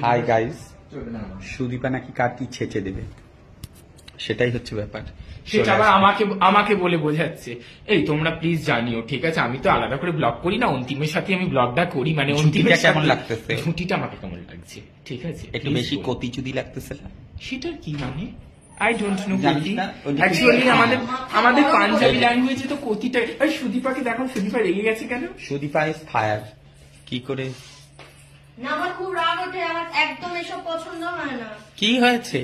Hi guys, Sudipa নাকি কার কি ছেঁচে দেবে, সেটাই হচ্ছে ব্যাপার। সেটা আবার আমাকে বলে বোঝাচ্ছে। এই তোমরা প্লিজ জানিও, ঠিক আছে? আমি তো আলাদা করে ব্লগ করি না, অন্তিমের সাথে আমি ব্লগটা করি। মানে অন্তিমের কেমন লাগতেছে? ছুটিটা আমাকে কেমন লাগছে, ঠিক আছে? একটু বেশি কতিচুদি লাগতেছে না? সেটার কি মানে? I don't know. জানিস না? অ্যাকচুয়ালি আমাদের পাঞ্জাবি ল্যাঙ্গুয়েজে তো কতিটা। সুদীপাকে দেখো, সুদীপা রেগে গেছে কেন? Sudipa is fire. কি করে? না, আমার খুব রাগ ওঠে, আমার একদম এসব পছন্দ হয় না। কি হয়েছে?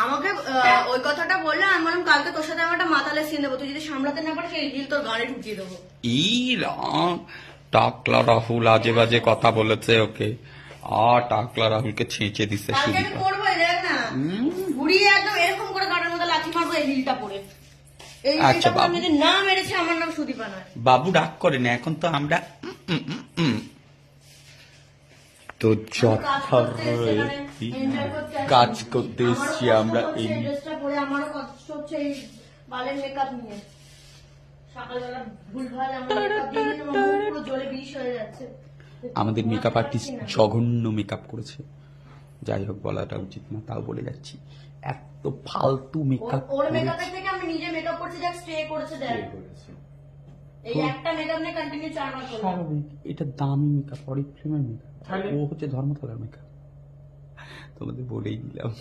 আমাকে ওই কথাটা বললে আমি বললাম কালকে তোর সাথে আমার একটা মাতালে সিন দেবো, তুই যদি সামলাতে না পারিস সেই হিল তোর গাড়ি ঢুকিয়ে দেবো। টাকলা রাহুল আজে বাজে কথা বলেছে ওকে, টাকলা রাহুলকে ছেঁচে দিছে কালকে আমি সুদীপা। করবো, দেখ না ঘুরিয়ে একদম এরকম করে গাড়ির মধ্যে লাথি মারবো এই হিলটা পরে। এই আচ্ছা হিলটা বাবু, যদি না মেরেছে আমার নাম সুদীপা নয়। বাবু রাগ করে না, এখন তো আমরা তো কাজ করতে এসছি আমরা। এই ড্রেসটা পরে আমারও কষ্ট হচ্ছে এই বালের মেকআপ নিয়ে। সকালবেলা ভুলভাল আমার মেকআপ দিয়ে নিয়ে আমার মুখ পুরো জ্বলে বিষ হয়ে যাচ্ছে। আমাদের মেকআপ আর্টিস্ট জঘন্য মেকআপ করেছে, যাই হোক বলাটা উচিত না, তাও বলে যাচ্ছি। এত ফালতু মেকআপ। ওর মেকআপের থেকে আমি নিজে মেকআপ করছি, দেখ স্টে করেছে, দেখ এই একটা মেকআপ নিয়ে কন্টিনিউ 4 মাস করলাম। স্বাভাবিক, এটা দামি মেকআপ, অরিফ্লেমের মেকআপ, ও হচ্ছে ধর্মতলার মেকআপ। তোমাদের বলেই দিলাম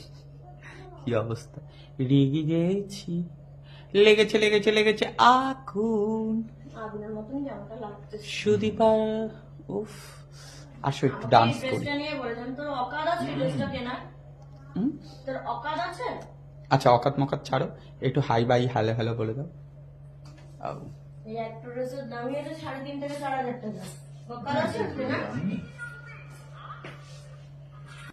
কি অবস্থা। রেগে গেছি, লেগেছে লেগেছে লেগেছে আগুন, আগুনের মতন জামাটা লাগছে। সুদীপা উফ, আসো একটু ডান্স করি। ড্রেসটা নিয়ে বলেছেন তোর অকাদ আছে ড্রেসটা কেনা? তোর অকাদ আছে? আচ্ছা অকাত মকাত ছাড়ো, একটু হাই বাই হ্যালো হ্যালো বলে দাও। এই একটা ড্রেসের দামই আছে 3.5 থেকে 4,000 টাকা। অকাদ আছে কেনা?